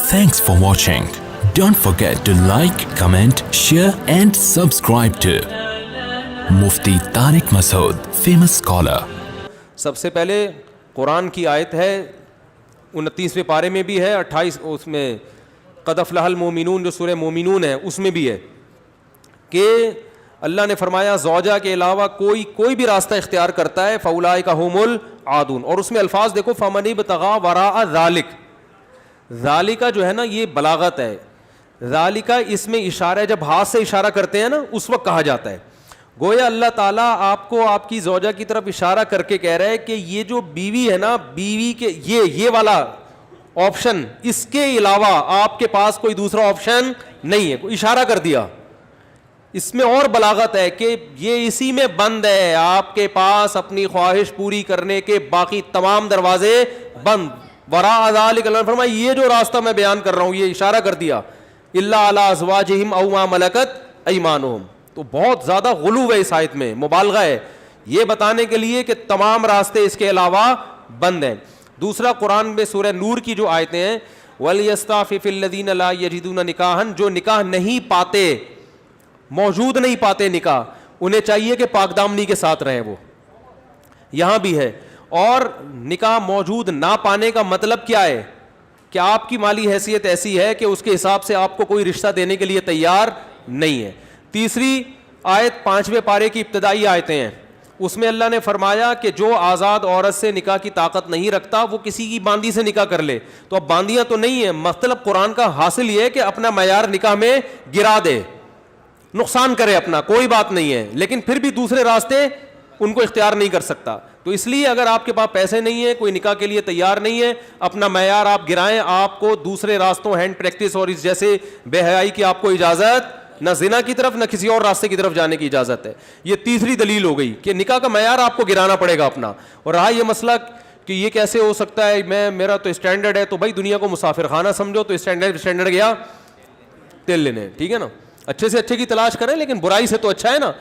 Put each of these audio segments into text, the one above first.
Thanks for watching. Don't forget to like, comment, share and subscribe to Mufti Tariq Masood, famous scholar. سب سے پہلے قرآن کی آیت ہے 29ویں پارے میں بھی ہے 28 اس میں قد افلح المؤمنون جو سورہ مومنون ہے اس میں بھی ہے کہ اللہ نے فرمایا زوجہ کے علاوہ کوئی بھی راستہ اختیار کرتا ہے فاولئک هم العادون. اور اس میں الفاظ دیکھو فمن ابتغى وراء ذلک. ذالک جو ہے نا یہ بلاغت ہے. ذالک اس میں اشارہ ہے, جب ہاتھ سے اشارہ کرتے ہیں نا اس وقت کہا جاتا ہے. گویا اللہ تعالیٰ آپ کو آپ کی زوجہ کی طرف اشارہ کر کے کہہ رہا ہے کہ یہ جو بیوی ہے نا, بیوی کے یہ والا آپشن, اس کے علاوہ آپ کے پاس کوئی دوسرا آپشن نہیں ہے. اشارہ کر دیا. اس میں اور بلاغت ہے کہ یہ اسی میں بند ہے, آپ کے پاس اپنی خواہش پوری کرنے کے باقی تمام دروازے بند. وراء ذلک اللہ نے فرمایا یہ جو راستہ میں بیان کر رہا ہوں یہ اشارہ کر دیا الا علی ازواجہم او ما ملکت ایمانہم. تو بہت زیادہ غلو ہے اس آیت میں, مبالغہ ہے یہ بتانے کے لیے کہ تمام راستے اس کے علاوہ بند ہیں. دوسرا قرآن میں سورہ نور کی جو آیتیں ہیں وَلْيَسْتَعْفِفِ الَّذِينَ لَا يَجِدُونَ نِكَاحًا, جو نکاح نہیں پاتے, موجود نہیں پاتے نکاح, انہیں چاہیے کہ پاک دامنی کے ساتھ رہیں. وہ یہاں بھی ہے. اور نکاح موجود نہ پانے کا مطلب کیا ہے کہ آپ کی مالی حیثیت ایسی ہے کہ اس کے حساب سے آپ کو کوئی رشتہ دینے کے لیے تیار نہیں ہے. تیسری آیت 5ویں پارے کی ابتدائی آیتیں ہیں, اس میں اللہ نے فرمایا کہ جو آزاد عورت سے نکاح کی طاقت نہیں رکھتا وہ کسی کی باندی سے نکاح کر لے. تو اب باندیاں تو نہیں ہیں, مطلب قرآن کا حاصل یہ ہے کہ اپنا معیار نکاح میں گرا دے, نقصان کرے اپنا, کوئی بات نہیں ہے, لیکن پھر بھی دوسرے راستے ان کو اختیار نہیں کر سکتا. تو اس لیے اگر آپ کے پاس پیسے نہیں ہیں, کوئی نکاح کے لیے تیار نہیں ہے, اپنا معیار آپ گرائیں. آپ کو دوسرے راستوں ہینڈ پریکٹس اور اس جیسے بے حیائی کی آپ کو اجازت, نہ زنا کی طرف نہ کسی اور راستے کی طرف جانے کی اجازت ہے. یہ تیسری دلیل ہو گئی کہ نکاح کا معیار آپ کو گرانا پڑے گا اپنا. اور رہا یہ مسئلہ کہ یہ کیسے ہو سکتا ہے, میرا تو اسٹینڈرڈ ہے, تو بھائی دنیا کو مسافر خانہ سمجھو, تو اسٹینڈرڈ گیا تیل لینے, ٹھیک ہے نا, اچھے سے اچھے کی تلاش کریں لیکن برائی سے تو اچھا ہے نا.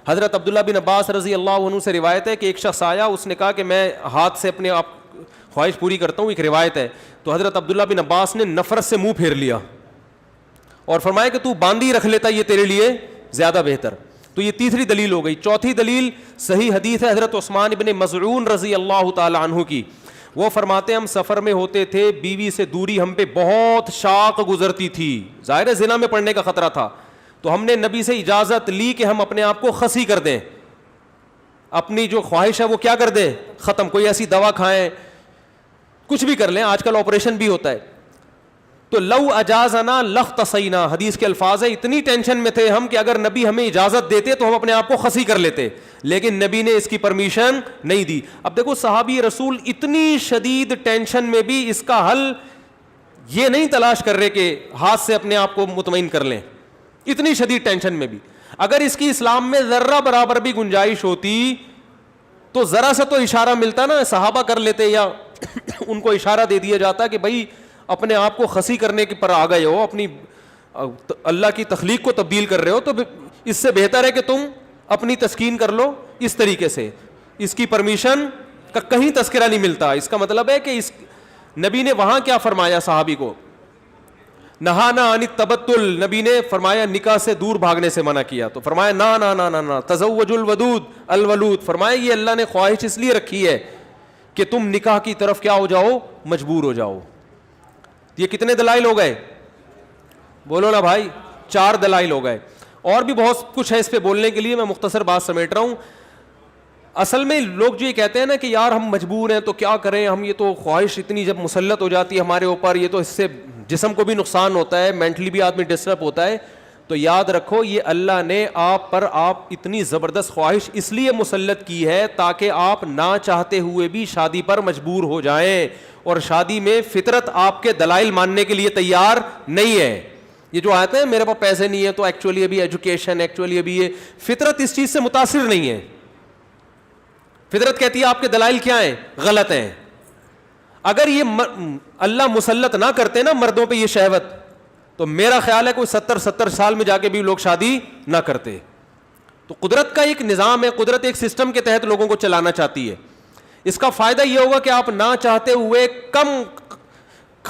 حضرت عبداللہ بن عباس رضی اللہ عنہ سے روایت ہے کہ ایک شخص آیا, اس نے کہا کہ میں ہاتھ سے اپنے آپ خواہش پوری کرتا ہوں, ایک روایت ہے. تو حضرت عبداللہ بن عباس نے نفرت سے منہ پھیر لیا اور فرمایا کہ تو باندھی رکھ لیتا یہ تیرے لیے زیادہ بہتر. تو یہ تیسری دلیل ہو گئی. چوتھی دلیل صحیح حدیث ہے حضرت عثمان بن مظعون رضی اللہ تعالی عنہ کی. وہ فرماتے ہیں ہم سفر میں ہوتے تھے, بیوی سے دوری ہم پہ بہت شاق گزرتی تھی, ظاہر زنا میں پڑنے کا خطرہ تھا. تو ہم نے نبی سے اجازت لی کہ ہم اپنے آپ کو خسی کر دیں, اپنی جو خواہش ہے وہ کیا کر دیں, ختم. کوئی ایسی دوا کھائیں, کچھ بھی کر لیں, آج کل آپریشن بھی ہوتا ہے. تو لو اجازنا لاختصینا, حدیث کے الفاظ ہیں, اتنی ٹینشن میں تھے ہم کہ اگر نبی ہمیں اجازت دیتے تو ہم اپنے آپ کو خسی کر لیتے, لیکن نبی نے اس کی پرمیشن نہیں دی. اب دیکھو صحابی رسول اتنی شدید ٹینشن میں بھی اس کا حل یہ نہیں تلاش کر رہے کہ ہاتھ سے اپنے آپ کو مطمئن کر لیں. اتنی شدید ٹینشن میں بھی اگر اس کی اسلام میں ذرہ برابر بھی گنجائش ہوتی تو ذرا سا تو اشارہ ملتا نا, صحابہ کر لیتے یا ان کو اشارہ دے دیا جاتا کہ بھائی اپنے آپ کو خسی کرنے کے پر آ گئے ہو, اپنی اللہ کی تخلیق کو تبدیل کر رہے ہو, تو اس سے بہتر ہے کہ تم اپنی تسکین کر لو اس طریقے سے. اس کی پرمیشن کا کہیں تذکرہ نہیں ملتا. اس کا مطلب ہے کہ اس نبی نے وہاں کیا فرمایا صحابی کو, نہانا عن التبتل, نبی نے فرمایا نکاح سے دور بھاگنے سے منع کیا. تو فرمایا نا نا نا نا نا تزوج الودود الولود, فرمایا یہ اللہ نے خواہش اس لیے رکھی ہے کہ تم نکاح کی طرف کیا ہو جاؤ, مجبور ہو جاؤ. یہ کتنے دلائل ہو گئے, بولو نا بھائی, 4 دلائل ہو گئے. اور بھی بہت کچھ ہے اس پہ بولنے کے لیے, میں مختصر بات سمیٹ رہا ہوں. اصل میں لوگ جو یہ کہتے ہیں نا کہ یار ہم مجبور ہیں تو کیا کریں ہم, یہ تو خواہش اتنی جب مسلط ہو جاتی ہے ہمارے اوپر, یہ تو اس سے جسم کو بھی نقصان ہوتا ہے, مینٹلی بھی آدمی ڈسٹرب ہوتا ہے. تو یاد رکھو یہ اللہ نے آپ پر اتنی زبردست خواہش اس لیے مسلط کی ہے تاکہ آپ نہ چاہتے ہوئے بھی شادی پر مجبور ہو جائیں, اور شادی میں فطرت آپ کے دلائل ماننے کے لیے تیار نہیں ہے. یہ جو آتے ہیں میرے پاس پیسے نہیں ہے تو ایکچولی ابھی ایجوکیشن, ایکچولی ابھی یہ, فطرت اس چیز سے متاثر نہیں ہے. فطرت کہتی ہے آپ کے دلائل کیا ہیں, غلط ہیں. اگر یہ اللہ مسلط نہ کرتے نا مردوں پہ یہ شہوت, تو میرا خیال ہے کوئی 70 سال میں جا کے بھی لوگ شادی نہ کرتے. تو قدرت کا ایک نظام ہے, قدرت ایک سسٹم کے تحت لوگوں کو چلانا چاہتی ہے. اس کا فائدہ یہ ہوگا کہ آپ نہ چاہتے ہوئے کم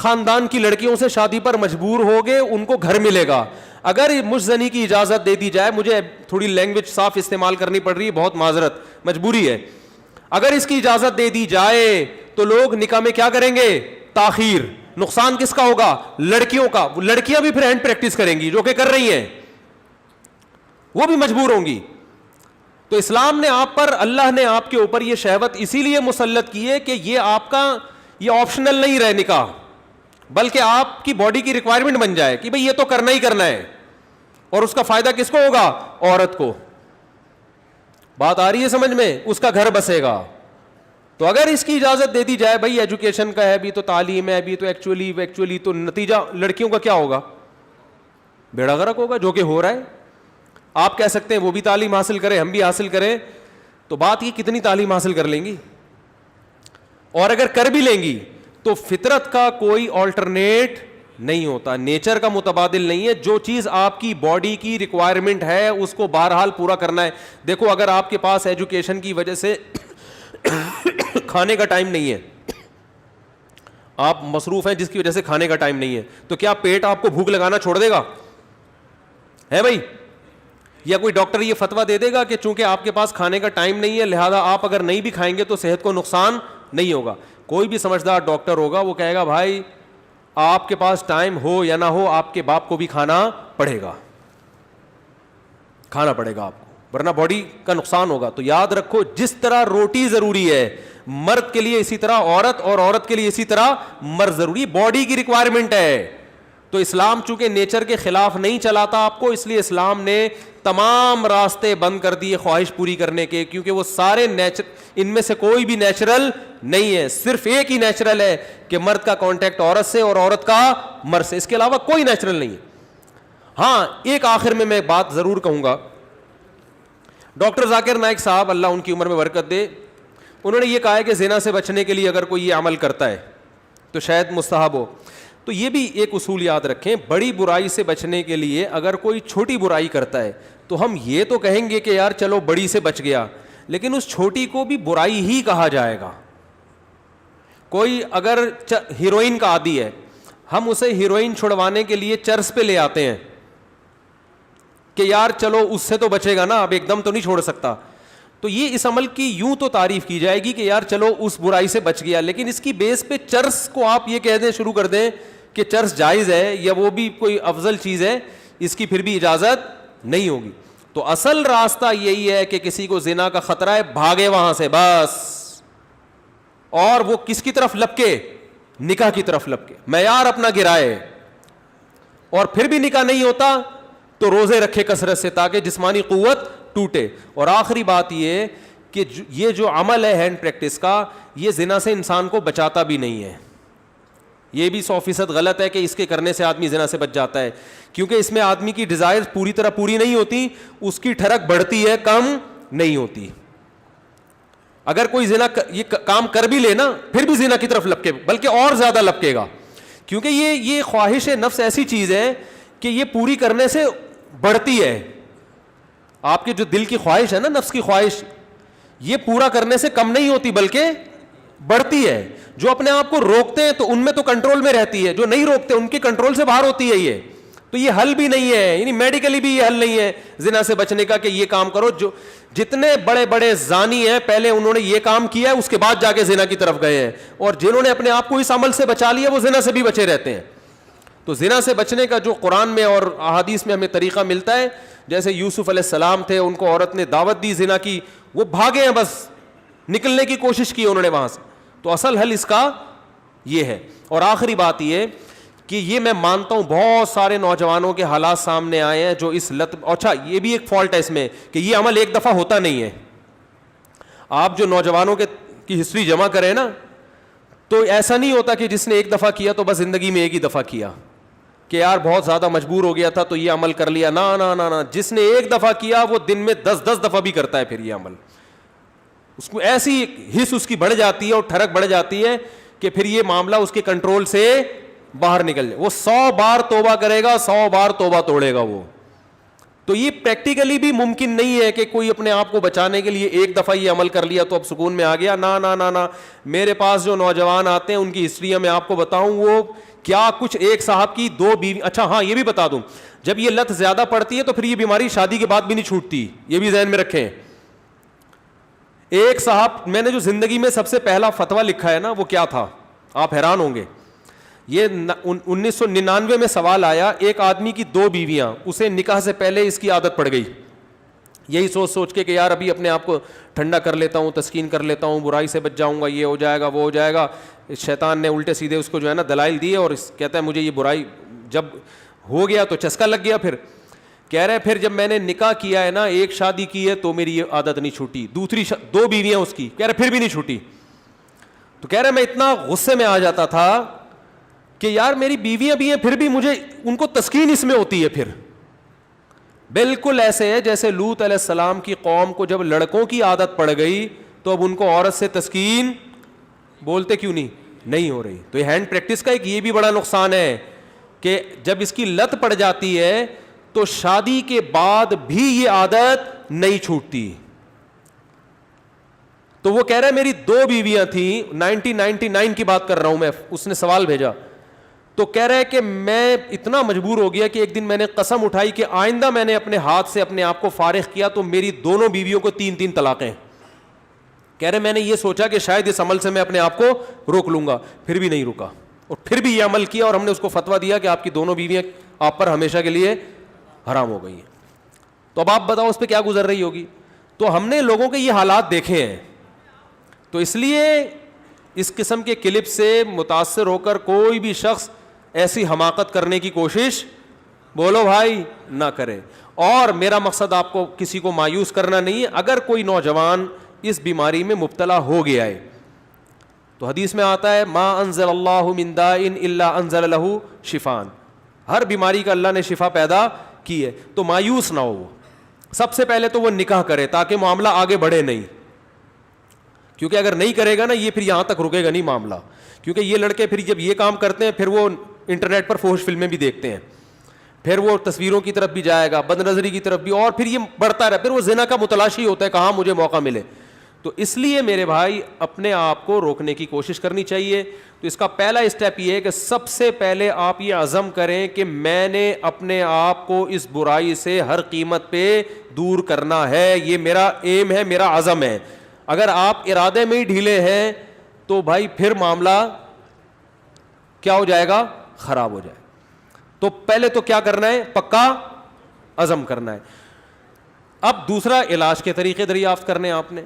خاندان کی لڑکیوں سے شادی پر مجبور ہوگے ان کو گھر ملے گا. اگر مجزنی کی اجازت دے دی جائے, مجھے تھوڑی لینگویج صاف استعمال کرنی پڑ رہی ہے, بہت معذرت, مجبوری ہے, اگر اس کی اجازت دے دی جائے تو لوگ نکاح میں کیا کریں گے؟ تاخیر. نقصان کس کا ہوگا؟ لڑکیوں کا. لڑکیاں بھی پھر ہینڈ پریکٹس کریں گی, جو کہ کر رہی ہیں, وہ بھی مجبور ہوں گی. تو اسلام نے آپ پر, اللہ نے آپ کے اوپر یہ شہوت اسی لیے مسلط کی ہے کہ یہ آپ کا یہ آپشنل نہیں رہے نکاح, بلکہ آپ کی باڈی کی ریکوائرمنٹ بن جائے کہ بھئی یہ تو کرنا ہی کرنا ہے. اور اس کا فائدہ کس کو ہوگا؟ عورت کو. بات آ رہی ہے سمجھ میں؟ اس کا گھر بسے گا. تو اگر اس کی اجازت دے دی جائے, بھئی ایجوکیشن کا ہے بھی تو, تعلیم ہے بھی تو, ایکچولی تو نتیجہ لڑکیوں کا کیا ہوگا؟ بیڑا غرق ہوگا, جو کہ ہو رہا ہے. آپ کہہ سکتے ہیں وہ بھی تعلیم حاصل کریں, ہم بھی حاصل کریں, تو بات یہ کتنی تعلیم حاصل کر لیں گی؟ اور اگر کر بھی لیں گی تو فطرت کا کوئی آلٹرنیٹ نہیں ہوتا, نیچر کا متبادل نہیں ہے. جو چیز آپ کی باڈی کی ریکوائرمنٹ ہے اس کو بہرحال پورا کرنا ہے. دیکھو اگر آپ کے پاس ایجوکیشن کی وجہ سے کھانے کا ٹائم نہیں ہے, آپ مصروف ہیں جس کی وجہ سے کھانے کا ٹائم نہیں ہے, تو کیا پیٹ آپ کو بھوک لگانا چھوڑ دے گا؟ ہے بھائی؟ یا کوئی ڈاکٹر یہ فتویٰ دے دے گا کہ چونکہ آپ کے پاس کھانے کا ٹائم نہیں ہے لہذا آپ اگر نہیں بھی کھائیں گے تو صحت کو نقصان نہیں ہوگا؟ کوئی بھی سمجھدار ڈاکٹر ہوگا وہ کہے گا بھائی آپ کے پاس ٹائم ہو یا نہ ہو آپ کے باپ کو بھی کھانا پڑے گا, کھانا پڑے گا آپ کو, ورنہ باڈی کا نقصان ہوگا. تو یاد رکھو, جس طرح روٹی ضروری ہے مرد کے لیے اسی طرح عورت, اور عورت کے لیے اسی طرح مرد ضروری, باڈی کی ریکوائرمنٹ ہے. تو اسلام چونکہ نیچر کے خلاف نہیں چلاتا آپ کو, اس لیے اسلام نے تمام راستے بند کر دیے خواہش پوری کرنے کے, کیونکہ وہ سارے ان میں سے کوئی بھی نیچرل نہیں ہے. صرف ایک ہی نیچرل ہے کہ مرد کا کانٹیکٹ عورت سے اور عورت کا مرد سے, اس کے علاوہ کوئی نیچرل نہیں ہے. ہاں ایک آخر میں بات ضرور کہوں گا, ڈاکٹر ذاکر نائک صاحب اللہ ان کی عمر میں برکت دے, انہوں نے یہ کہا ہے کہ زنا سے بچنے کے لیے اگر کوئی یہ عمل کرتا ہے تو شاید مستحب ہو. تو یہ بھی ایک اصول یاد رکھیں, بڑی برائی سے بچنے کے لیے اگر کوئی چھوٹی برائی کرتا ہے تو ہم یہ تو کہیں گے کہ یار چلو بڑی سے بچ گیا, لیکن اس چھوٹی کو بھی برائی ہی کہا جائے گا. کوئی اگر ہیروئن کا عادی ہے, ہم اسے ہیروئن چھڑوانے کے لیے چرس پہ لے آتے ہیں کہ یار چلو اس سے تو بچے گا نا, اب ایک دم تو نہیں چھوڑ سکتا. تو یہ اس عمل کی یوں تو تعریف کی جائے گی کہ یار چلو اس برائی سے بچ گیا, لیکن اس کی بیس پہ چرس کو آپ یہ کہہ دیں, شروع کر دیں کہ چرس جائز ہے یا وہ بھی کوئی افضل چیز ہے, اس کی پھر بھی اجازت نہیں ہوگی. تو اصل راستہ یہی ہے کہ کسی کو زنا کا خطرہ ہے, بھاگے وہاں سے بس, اور وہ کس کی طرف لپکے؟ نکاح کی طرف لپکے, معیار اپنا گرائے, اور پھر بھی نکاح نہیں ہوتا تو روزے رکھے کثرت سے تاکہ جسمانی قوت ٹوٹے. اور آخری بات یہ کہ یہ جو عمل ہے ہینڈ پریکٹس کا, یہ زنا سے انسان کو بچاتا بھی نہیں ہے. یہ بھی 100% غلط ہے کہ اس کے کرنے سے آدمی زنا سے بچ جاتا ہے, کیونکہ اس میں آدمی کی ڈیزائر پوری طرح پوری نہیں ہوتی, اس کی ٹھڑک بڑھتی ہے, کم نہیں ہوتی. اگر کوئی زنا یہ کام کر بھی لے نا پھر بھی زنا کی طرف لپکے, بلکہ اور زیادہ لپکے گا, کیونکہ یہ خواہش نفس ایسی چیز ہے کہ یہ پوری کرنے سے بڑھتی ہے. آپ کے جو دل کی خواہش ہے نا, نفس کی خواہش, یہ پورا کرنے سے کم نہیں ہوتی بلکہ بڑھتی ہے. جو اپنے آپ کو روکتے ہیں تو ان میں تو کنٹرول میں رہتی ہے, جو نہیں روکتے ان کے کنٹرول سے باہر ہوتی ہے. یہ تو یہ حل بھی نہیں ہے, یعنی میڈیکلی بھی یہ حل نہیں ہے زنا سے بچنے کا کہ یہ کام کرو. جو جتنے بڑے بڑے زانی ہیں پہلے انہوں نے یہ کام کیا ہے, اس کے بعد جا کے زنا کی طرف گئے ہیں, اور جنہوں نے اپنے آپ کو اس عمل سے بچا لیا وہ زنا سے بھی بچے رہتے ہیں. تو زنا سے بچنے کا جو قرآن میں اور احادیث میں ہمیں طریقہ ملتا ہے, جیسے یوسف علیہ السلام تھے, ان کو عورت نے دعوت دی زنا کی, وہ بھاگے ہیں, بس نکلنے کی کوشش کی انہوں نے وہاں سے. تو اصل حل اس کا یہ ہے. اور آخری بات یہ کہ یہ میں مانتا ہوں بہت سارے نوجوانوں کے حالات سامنے آئے ہیں جو اس لت, اچھا یہ بھی ایک فالٹ ہے اس میں کہ یہ عمل ایک دفعہ ہوتا نہیں ہے. آپ جو نوجوانوں کی ہسٹری جمع کریں نا, تو ایسا نہیں ہوتا کہ جس نے ایک دفعہ کیا تو بس زندگی میں ایک ہی دفعہ کیا, کہ یار بہت زیادہ مجبور ہو گیا تھا تو یہ عمل کر لیا. نا نا نا نا, جس نے ایک دفعہ کیا وہ دن میں 10 دفعہ بھی کرتا ہے پھر یہ عمل. اس کو ایسی حس اس کی بڑھ جاتی ہے اور ٹھڑک بڑھ جاتی ہے کہ پھر یہ معاملہ اس کے کنٹرول سے باہر نکل جائے. وہ 100 بار توبہ کرے گا, 100 بار توبہ توڑے گا وہ. تو یہ پریکٹیکلی بھی ممکن نہیں ہے کہ کوئی اپنے آپ کو بچانے کے لیے ایک دفعہ یہ عمل کر لیا تو اب سکون میں آ گیا. نا نا نا نا, میرے پاس جو نوجوان آتے ہیں ان کی ہسٹری میں آپ کو بتاؤں, وہ کیا کچھ ایک صاحب کی 2 بیوی, اچھا ہاں یہ بھی بتا دوں, جب یہ لت زیادہ پڑتی ہے تو پھر یہ بیماری شادی کے بعد بھی نہیں چھوٹتی, یہ بھی ذہن میں رکھیں. ایک صاحب, میں نے جو زندگی میں سب سے پہلا فتویٰ لکھا ہے نا وہ کیا تھا, آپ حیران ہوں گے. یہ 1999 میں سوال آیا, ایک آدمی کی 2 بیویاں, اسے نکاح سے پہلے اس کی عادت پڑ گئی, یہی سوچ کے کہ یار ابھی اپنے آپ کو ٹھنڈا کر لیتا ہوں, تسکین کر لیتا ہوں, برائی سے بچ جاؤں گا, یہ ہو جائے گا وہ ہو جائے گا. شیطان نے الٹے سیدھے اس کو جو ہے نا دلائل دیے, اور کہتا ہے مجھے یہ برائی جب ہو گیا تو چسکا لگ گیا. پھر کہہ رہے پھر جب میں نے نکاح کیا ہے نا, ایک شادی کی ہے تو میری یہ عادت نہیں چھوٹی, دوسری 2 بیویاں اس کی, کہہ رہے پھر بھی نہیں چھوٹی. تو کہہ رہے میں اتنا غصے میں آ جاتا تھا کہ یار میری بیویاں بھی ہیں پھر بھی مجھے ان کو تسکین اس میں ہوتی ہے. پھر بالکل ایسے ہے جیسے لوط علیہ السلام کی قوم کو جب لڑکوں کی عادت پڑ گئی تو اب ان کو عورت سے تسکین بولتے کیوں نہیں ہو رہی. تو یہ ہینڈ پریکٹس کا ایک یہ بھی بڑا نقصان ہے کہ جب اس کی لت پڑ جاتی ہے تو شادی کے بعد بھی یہ عادت نہیں چھوٹتی. تو وہ کہہ رہا ہے میری 2 بیویاں تھیں, 1999 کی بات کر رہا ہوں میں, اس نے سوال بھیجا. تو کہہ رہا ہے کہ میں اتنا مجبور ہو گیا کہ ایک دن میں نے قسم اٹھائی کہ آئندہ میں نے اپنے ہاتھ سے اپنے آپ کو فارغ کیا تو میری دونوں بیویوں کو 3 طلاقیں. کہہ رہے میں نے یہ سوچا کہ شاید اس عمل سے میں اپنے آپ کو روک لوں گا, پھر بھی نہیں رکا, اور پھر بھی یہ عمل کیا, اور ہم نے اس کو فتویٰ دیا کہ آپ کی دونوں بیویاں آپ پر ہمیشہ کے لیے حرام ہو گئی ہیں. تو اب آپ بتاؤ اس پہ کیا گزر رہی ہوگی. تو ہم نے لوگوں کے یہ حالات دیکھے ہیں, تو اس لیے اس قسم کے کلپ سے متاثر ہو کر کوئی بھی شخص ایسی حماقت کرنے کی کوشش بولو بھائی نہ کرے. اور میرا مقصد آپ کو کسی کو مایوس کرنا نہیں ہے. اگر کوئی نوجوان اس بیماری میں مبتلا ہو گیا ہے تو حدیث میں آتا ہے ما انزل اللہ من داء الا انزل له شفاء, ہر بیماری کا اللہ نے شفا پیدا کی ہے. تو مایوس نہ ہو. سب سے پہلے تو وہ نکاح کرے تاکہ معاملہ آگے بڑھے نہیں, کیونکہ اگر نہیں کرے گا نا یہ پھر یہاں تک رکے گا نہیں معاملہ. کیونکہ یہ لڑکے پھر جب یہ کام کرتے ہیں پھر وہ انٹرنیٹ پر فحش فلمیں بھی دیکھتے ہیں, پھر وہ تصویروں کی طرف بھی جائے گا, بد نظری کی طرف بھی, اور پھر یہ بڑھتا رہا, پھر وہ زنا کا متلاشی ہوتا ہے کہاں مجھے موقع ملے. تو اس لیے میرے بھائی اپنے آپ کو روکنے کی کوشش کرنی چاہیے. تو اس کا پہلا اسٹیپ یہ ہے کہ سب سے پہلے آپ یہ عزم کریں کہ میں نے اپنے آپ کو اس برائی سے ہر قیمت پہ دور کرنا ہے, یہ میرا ایم ہے, میرا عزم ہے. اگر آپ ارادے میں ہی ڈھیلے ہیں تو بھائی پھر معاملہ کیا ہو جائے گا, خراب ہو جائے. تو پہلے تو کیا کرنا ہے, پکا عزم کرنا ہے. اب دوسرا علاج کے طریقے دریافت کرنے آپ نے.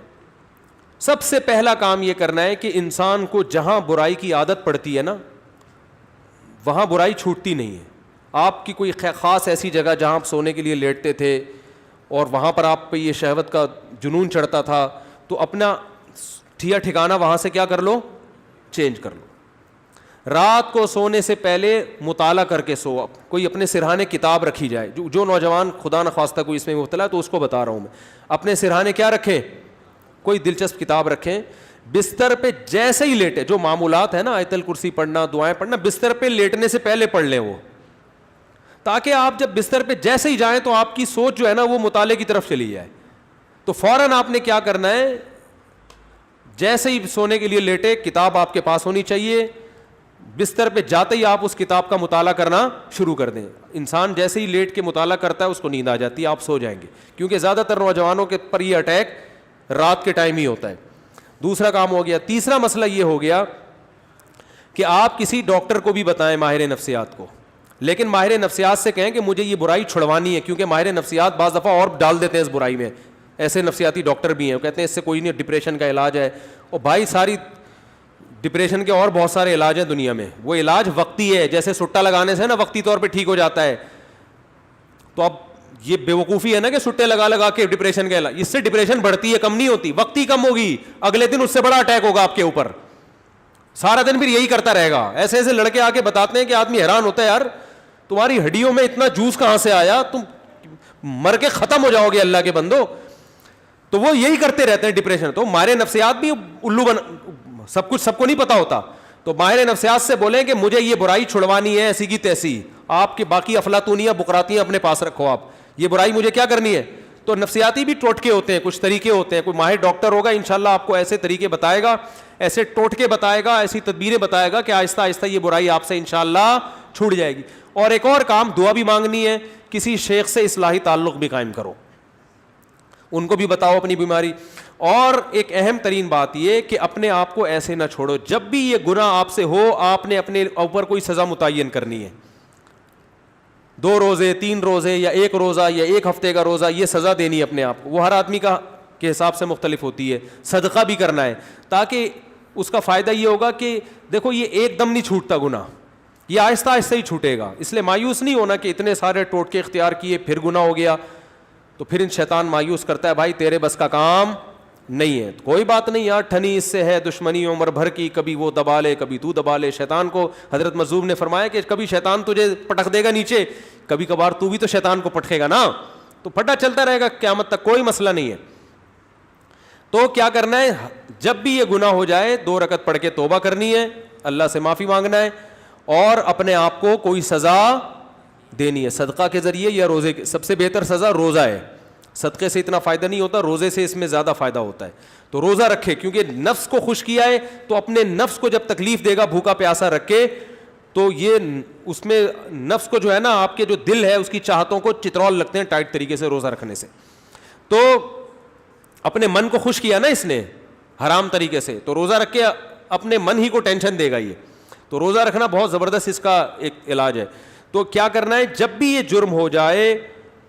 سب سے پہلا کام یہ کرنا ہے کہ انسان کو جہاں برائی کی عادت پڑتی ہے نا وہاں برائی چھوٹتی نہیں ہے. آپ کی کوئی خاص ایسی جگہ جہاں آپ سونے کے لیے لیٹتے تھے اور وہاں پر آپ پہ یہ شہوت کا جنون چڑھتا تھا, تو اپنا ٹھکانہ وہاں سے کیا کر لو, چینج کر لو. رات کو سونے سے پہلے مطالعہ کر کے سو. کوئی اپنے سرہانے کتاب رکھی جائے. جو نوجوان خدا نخواستہ کوئی اس میں مبتلا ہے تو اس کو بتا رہا ہوں میں, اپنے سرہانے کیا رکھیں, کوئی دلچسپ کتاب رکھیں. بستر پہ جیسے ہی لیٹے, جو معمولات ہے نا آیت الکرسی پڑھنا, دعائیں پڑھنا, بستر پہ لیٹنے سے پہلے پڑھ لیں وہ, تاکہ آپ جب بستر پہ جیسے ہی جائیں تو آپ کی سوچ جو ہے نا وہ مطالعے کی طرف چلی جائے. تو فوراً آپ نے کیا کرنا ہے, جیسے ہی سونے کے لیے لیٹے کتاب آپ کے پاس ہونی چاہیے. بستر پہ جاتے ہی آپ اس کتاب کا مطالعہ کرنا شروع کر دیں. انسان جیسے ہی لیٹ کے مطالعہ کرتا ہے اس کو نیند آ جاتی ہے, آپ سو جائیں گے, کیونکہ زیادہ تر نوجوانوں کے پر یہ اٹیک رات کے ٹائم ہی ہوتا ہے. دوسرا کام ہو گیا. تیسرا مسئلہ یہ ہو گیا کہ آپ کسی ڈاکٹر کو بھی بتائیں, ماہر نفسیات کو, لیکن ماہر نفسیات سے کہیں کہ مجھے یہ برائی چھڑوانی ہے, کیونکہ ماہر نفسیات بعض دفعہ اور ڈال دیتے ہیں اس برائی میں. ایسے نفسیاتی ڈاکٹر بھی ہیں, وہ کہتے ہیں اس سے کوئی نہیں, ڈپریشن کا علاج ہے. اور بھائی ساری ڈپریشن کے اور بہت سارے علاج ہیں دنیا میں, وہ علاج وقتی ہے, جیسے سٹا لگانے سے نا وقتی طور پہ ٹھیک ہو جاتا ہے. تو اب یہ بیوقوفی ہے نا کہ سٹے لگا کے ڈپریشن کا علاج, اس سے ڈپریشن بڑھتی ہے, کم نہیں ہوتی. وقتی کم ہوگی, اگلے دن اس سے بڑا اٹیک ہوگا آپ کے اوپر, سارا دن پھر یہی کرتا رہے گا. ایسے ایسے لڑکے آ کے بتاتے ہیں کہ آدمی حیران ہوتا ہے, یار تمہاری ہڈیوں میں اتنا جوس کہاں سے آیا, تم مر کے ختم ہو جاؤ گے اللہ کے بندو. تو وہ یہی کرتے رہتے ہیں ڈپریشن. تو ماہر نفسیات بھی الو سب کچھ سب کو نہیں پتا ہوتا. تو ماہر نفسیات سے بولیں کہ مجھے یہ برائی چھڑوانی ہے ایسی کی تیسی, آپ کے باقی افلاطونیاں بکراتیاں اپنے پاس رکھو, آپ یہ برائی مجھے کیا کرنی ہے, تو نفسیاتی بھی ٹوٹکے ہوتے ہیں, کچھ طریقے ہوتے ہیں. کوئی ماہر ڈاکٹر ہوگا انشاءاللہ آپ کو ایسے طریقے بتائے گا, ایسے ٹوٹکے بتائے گا, ایسی تدبیریں بتائے گا کہ آہستہ آہستہ یہ برائی آپ سے انشاءاللہ چھوٹ جائے گی. اور ایک اور کام, دعا بھی مانگنی ہے, کسی شیخ سے اصلاحی تعلق بھی قائم کرو, ان کو بھی بتاؤ اپنی بیماری. اور ایک اہم ترین بات یہ کہ اپنے آپ کو ایسے نہ چھوڑو, جب بھی یہ گناہ آپ سے ہو آپ نے اپنے اوپر کوئی سزا متعین کرنی ہے. 2 روزے, 3 روزے, یا 1 روزہ, یا 1 ہفتے کا روزہ, یہ سزا دینی ہے اپنے آپ کو. وہ ہر آدمی کا کے حساب سے مختلف ہوتی ہے. صدقہ بھی کرنا ہے, تاکہ اس کا فائدہ یہ ہوگا کہ دیکھو یہ ایک دم نہیں چھوٹتا گناہ, یہ آہستہ آہستہ ہی چھوٹے گا. اس لیے مایوس نہیں ہونا کہ اتنے سارے ٹوٹکے اختیار کیے پھر گناہ ہو گیا, تو پھر ان شیطان مایوس کرتا ہے, بھائی تیرے بس کا کام نہیں ہے. کوئی بات نہیں یار, ٹھنی اس سے ہے دشمنی عمر بھر کی, کبھی وہ دبا لے کبھی تو دبا لے. شیطان کو حضرت مظلوم نے فرمایا کہ کبھی شیطان تجھے پٹک دے گا نیچے, کبھی کبھار تو بھی تو شیطان کو پٹکے گا نا, تو پھٹا چلتا رہے گا قیامت تک, کوئی مسئلہ نہیں ہے. تو کیا کرنا ہے, جب بھی یہ گناہ ہو جائے 2 رکعت پڑھ کے توبہ کرنی ہے, اللہ سے معافی مانگنا ہے, اور اپنے آپ کو کوئی سزا دینی ہے صدقہ کے ذریعے یا روزے کے. سب سے بہتر سزا روزہ ہے, صدقے سے اتنا فائدہ نہیں ہوتا, روزے سے اس میں زیادہ فائدہ ہوتا ہے. تو روزہ رکھے, کیونکہ نفس کو خوش کیا ہے, تو اپنے نفس کو جب تکلیف دے گا بھوکا پیاسا رکھے, تو یہ اس میں نفس کو جو ہے نا, آپ کے جو دل ہے اس کی چاہتوں کو چترول لگتے ہیں ٹائٹ طریقے سے روزہ رکھنے سے. تو اپنے من کو خوش کیا نا اس نے حرام طریقے سے, تو روزہ رکھ کے اپنے من ہی کو ٹینشن دے گا یہ. تو روزہ رکھنا بہت زبردست اس کا ایک علاج ہے. تو کیا کرنا ہے, جب بھی یہ جرم ہو جائے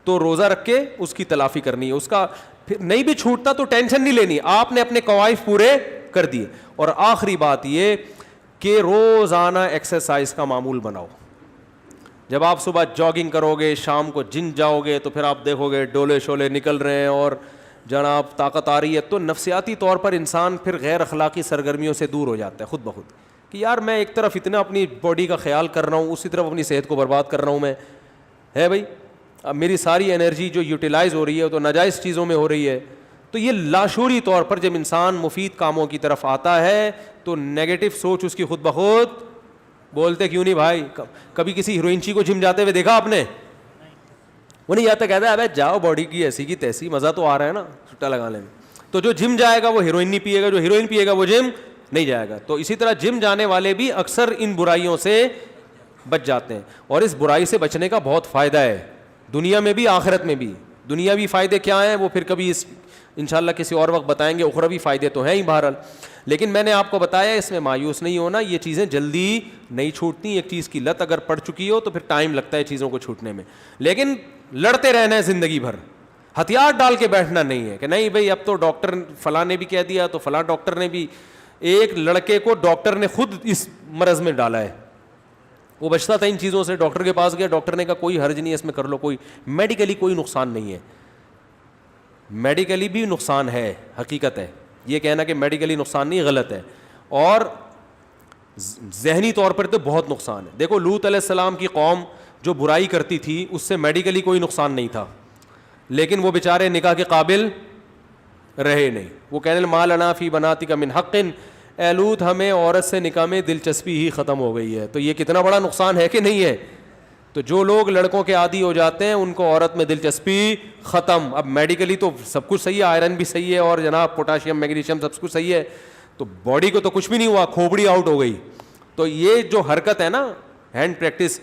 تو روزہ رکھ کے اس کی تلافی کرنی ہے. اس کا پھر نہیں بھی چھوٹتا تو ٹینشن نہیں لینی, آپ نے اپنے قوائف پورے کر دیے. اور آخری بات یہ کہ روزانہ ایکسرسائز کا معمول بناؤ. جب آپ صبح جاگنگ کرو گے, شام کو جم جاؤ گے, تو پھر آپ دیکھو گے ڈولے شولے نکل رہے ہیں اور جناب طاقت آ رہی ہے, تو نفسیاتی طور پر انسان پھر غیر اخلاقی سرگرمیوں سے دور ہو جاتا ہے خود بخود, کہ یار میں ایک طرف اتنا اپنی باڈی کا خیال کر رہا ہوں, اسی طرف اپنی صحت کو برباد کر رہا ہوں میں, ہے بھائی. اب میری ساری انرجی جو یوٹیلائز ہو رہی ہے تو ناجائز چیزوں میں ہو رہی ہے. تو یہ لاشعوری طور پر جب انسان مفید کاموں کی طرف آتا ہے تو نیگیٹو سوچ اس کی خود بخود, بولتے کیوں نہیں بھائی, کبھی کسی ہیروئنچی کو جم جاتے ہوئے دیکھا آپ نے؟ وہ نہیں جاتا, کہتا ہے ابے جاؤ باڈی کی ایسی کی تیسی, مزہ تو آ رہا ہے نا چھٹا لگانے میں. تو جو جم جائے گا وہ ہیروئن نہیں پیے گا, جو ہیروئن پیے گا وہ جم نہیں جائے گا. تو اسی طرح جم جانے والے بھی اکثر ان برائیوں سے بچ جاتے ہیں, اور اس برائی سے بچنے کا بہت فائدہ ہے دنیا میں بھی آخرت میں بھی. دنیاوی فائدے کیا ہیں وہ پھر کبھی انشاءاللہ کسی اور وقت بتائیں گے, اخروی فائدے تو ہیں ہی بہرحال. لیکن میں نے آپ کو بتایا اس میں مایوس نہیں ہونا, یہ چیزیں جلدی نہیں چھوٹتی. ایک چیز کی لت اگر پڑ چکی ہو تو پھر ٹائم لگتا ہے چیزوں کو چھوٹنے میں, لیکن لڑتے رہنا ہے زندگی بھر. ہتھیار ڈال کے بیٹھنا نہیں ہے کہ نہیں بھائی اب تو ڈاکٹر فلاں نے بھی کہہ دیا تو فلاں ڈاکٹر نے بھی. ایک لڑکے کو ڈاکٹر نے خود اس مرض میں ڈالا ہے, وہ بچتا تھا ان چیزوں سے, ڈاکٹر کے پاس گیا, ڈاکٹر نے کہا کوئی حرج نہیں ہے اس میں کر لو, کوئی میڈیکلی کوئی نقصان نہیں ہے. میڈیکلی بھی نقصان ہے, حقیقت ہے, یہ کہنا کہ میڈیکلی نقصان نہیں غلط ہے, اور ذہنی طور پر تو بہت نقصان ہے. دیکھو لوط علیہ السلام کی قوم جو برائی کرتی تھی اس سے میڈیکلی کوئی نقصان نہیں تھا, لیکن وہ بیچارے نکاح کے قابل رہے نہیں. وہ کہنے ما لنا فی بناتک من حق, اے لوط ہمیں عورت سے نکاح میں دلچسپی ہی ختم ہو گئی ہے. تو یہ کتنا بڑا نقصان ہے کہ نہیں ہے. تو جو لوگ لڑکوں کے عادی ہو جاتے ہیں ان کو عورت میں دلچسپی ختم. اب میڈیکلی تو سب کچھ صحیح ہے, آئرن بھی صحیح ہے اور جناب پوٹاشیم میگنیشیم سب کچھ صحیح ہے, تو باڈی کو تو کچھ بھی نہیں ہوا, کھوپڑی آؤٹ ہو گئی. تو یہ جو حرکت ہے نا ہینڈ پریکٹس,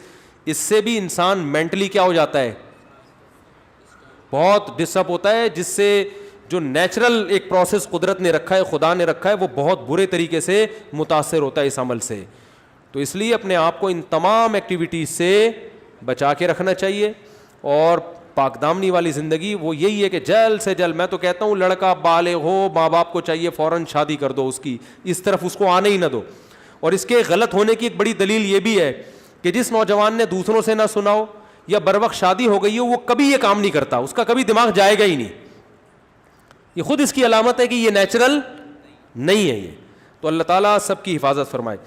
اس سے بھی انسان مینٹلی کیا ہو جاتا ہے, بہت ڈسٹرب ہوتا ہے, جس سے جو نیچرل ایک پروسیس قدرت نے رکھا ہے, خدا نے رکھا ہے, وہ بہت برے طریقے سے متاثر ہوتا ہے اس عمل سے. تو اس لیے اپنے آپ کو ان تمام ایکٹیویٹیز سے بچا کے رکھنا چاہیے. اور پاک دامنی والی زندگی وہ یہی ہے کہ جلد سے جلد, میں تو کہتا ہوں لڑکا بالغ ہو, ماں باپ کو چاہیے فوراً شادی کر دو اس کی, اس طرف اس کو آنے ہی نہ دو. اور اس کے غلط ہونے کی ایک بڑی دلیل یہ بھی ہے کہ جس نوجوان نے دوسروں سے نہ سنا ہو یا بروقت شادی ہو گئی ہو, وہ کبھی یہ کام نہیں کرتا, اس کا کبھی دماغ جائے گا ہی نہیں. یہ خود اس کی علامت ہے کہ یہ نیچرل نہیں ہے یہ. تو اللہ تعالیٰ سب کی حفاظت فرمائے.